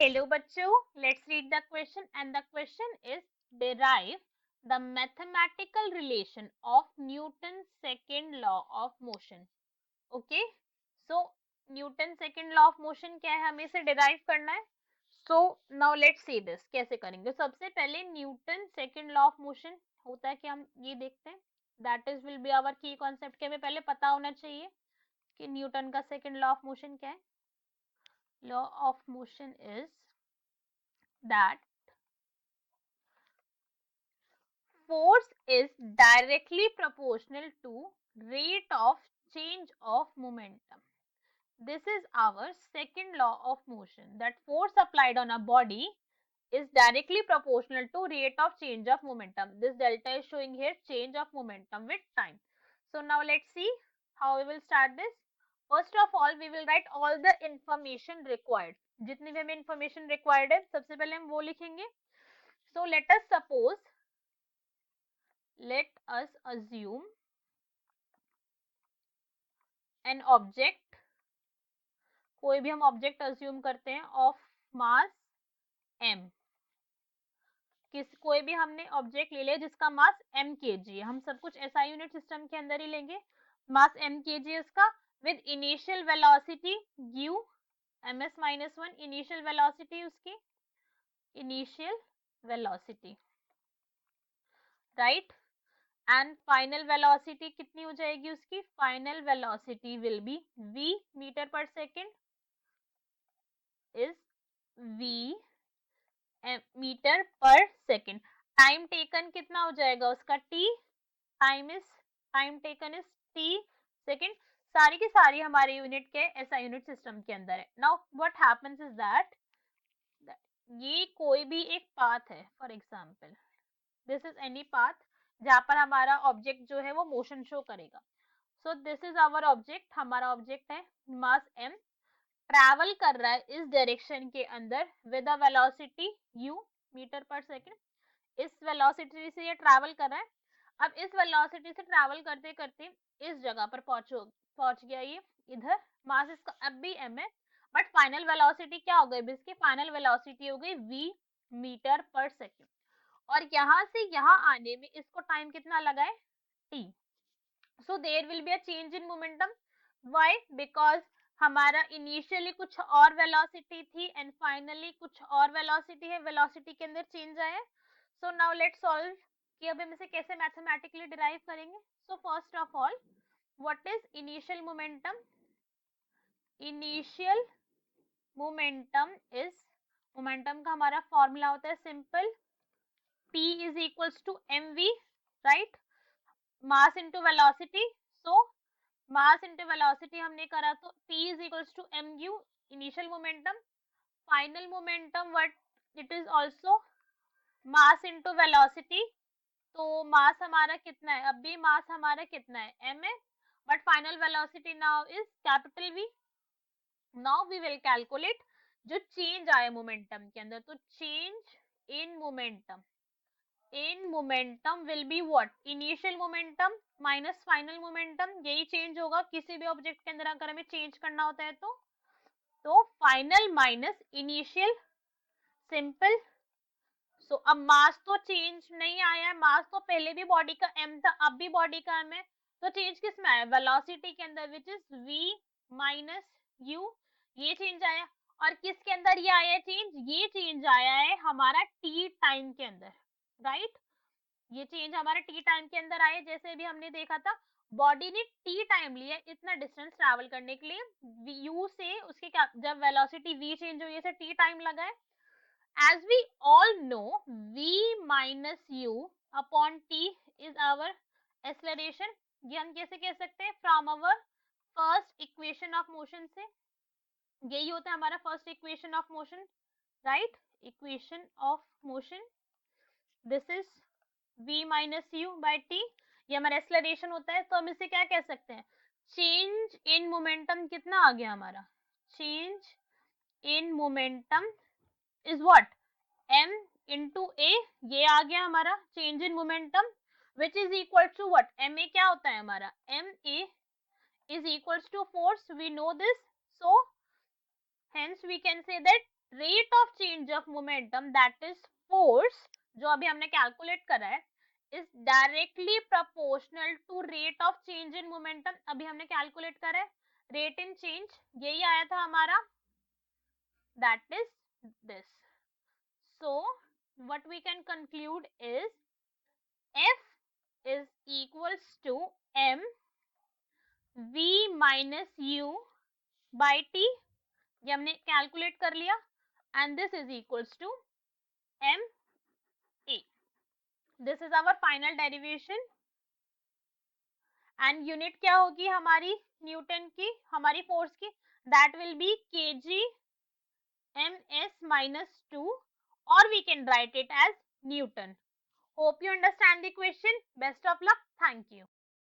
Hello बच्चों, let's read the question and the question is derive the mathematical relation of Newton's second law of motion. Okay, so Newton's second law of motion क्या है, हमें इसे derive करना है. So now let's see this कैसे करेंगे. सबसे पहले Newton second law of motion होता है कि हम ये देखते हैं. That is will be our key concept कि हमें पहले पता होना चाहिए कि न्यूटन का second law of motion क्या है. Law of motion is that force is directly proportional to rate of change of momentum. This is our second law of motion, that force applied on a body is directly proportional to rate of change of momentum. This delta is showing here change of momentum with time. So now let's see how we will start this. First of all, we will write all the information required. जितनी भी हमें information required है, सबसे पहले हम वो लिखेंगे. So let us assume an object, कोई भी हम ऑब्जेक्ट अज्यूम करते हैं ऑफ मास m. कोई भी हमने ऑब्जेक्ट ले लिया जिसका मास m kg है. हम सब कुछ SI यूनिट सिस्टम के अंदर ही लेंगे. मास m kg है उसका, with initial velocity u ms minus 1. Initial velocity उसकी, initial velocity, right. And final velocity कितनी हो जाएगी उसकी? Final velocity will be v metre per second is v metre per second. Time taken कितना हो जाएगा उसका? t. Time taken is t second. सारी की सारी हमारे यूनिट के SI यूनिट सिस्टम के अंदर है. Now what happens is that ये कोई भी एक पाथ है. For example this is any path जहां पर हमारा ऑब्जेक्ट जो है वो मोशन शो करेगा. So this is our object. हमारा ऑब्जेक्ट है मास m, ट्रैवल कर रहा है इस डायरेक्शन के अंदर with a velocity u metre per second. इस वेलोसिटी से ये ट्रैवल कर रहा है. अब इस वेलोसिटी से ट्रैवल करते करते इस जगह पर पहुंच गया ये इधर. मास इसका अब भी m है, बट फाइनल वेलोसिटी क्या हो गई? इसकी फाइनल वेलोसिटी हो गई v मीटर पर सेकेंड. और यहां से यहां आने में इसको टाइम कितना लगा है? t. So there will be a change in momentum. Why? Because हमारा इनिशियली कुछ और वेलोसिटी थी एंड फाइनली कुछ और वेलोसिटी है. वेलोसिटी के अंदर चेंज आया है. सो नाउ लेट्स सॉल्व कि अब हम इसे कैसे मैथमेटिकली डिराइव करेंगे. So first of all what is initial momentum? Initial momentum is, momentum का हमारा फॉर्मूला होता है simple, p is equals to mv, right. Mass into velocity. So mass into velocity हमने करा तो p is equals to mu initial momentum. Final momentum what it is also mass into velocity. तो mass हमारा कितना है? अब भी मास हमारा कितना है? m है, but final velocity now is capital V. Now we will calculate जो चेंज आया मोमेंटम के अंदर. तो change in momentum, in momentum will be what? Initial momentum minus final momentum. यही चेंज होगा किसी भी ऑब्जेक्ट के अंदर अगर हमें चेंज करना होता है तो फाइनल माइनस इनिशियल, सिंपल. सो अब मास तो चेंज नहीं आया है. मास तो पहले भी बॉडी का m था, अब भी बॉडी का m है. तो चेंज किस में आया? वेलोसिटी के अंदर, which is v minus u. ये चेंज आया. और किसके अंदर ये आया है चेंज? ये चेंज आया है हमारा t टाइम के अंदर, राइट. ये चेंज हमारा टी टाइम के अंदर आए. जैसे भी हमने देखा था बॉडी ने टी टाइम लिया इतना डिस्टेंस ट्रैवल करने के लिए. u से उसके क्या, जब वेलोसिटी v चेंज हुई है टी टाइम लगा है. As we all know v minus u upon t is our acceleration. ये हम कैसे कह सकते हैं? From our first equation of motion से. यही होता है हमारा first equation of motion, right. Equation of motion, this is v minus U by T. ये हमारा एक्सेलरेशन होता है. तो हम इसे क्या कह सकते हैं? चेंज इन मोमेंटम कितना आ गया हमारा? Change in momentum is what? m into a. ये आ गया हमारा change in momentum, which is equal to what? ma क्या होता है हमारा? ma is equals to force. We know this. So hence we can say that rate of change of momentum that is force, जो अभी हमने calculate करा है, is directly proportional to rate of change in momentum. अभी हमने calculate करा है rate in change, यही आया था हमारा, that is this. So what we can conclude is F is equals to m v minus u by t, ये हमने कैलकुलेट कर लिया, and this is equals to m a। This is our final derivation. And unit क्या होगी हमारी Newton की, हमारी force की, that will be kg ms minus 2, or we can write it as Newton. Hope you understand the question. Best of luck. Thank you.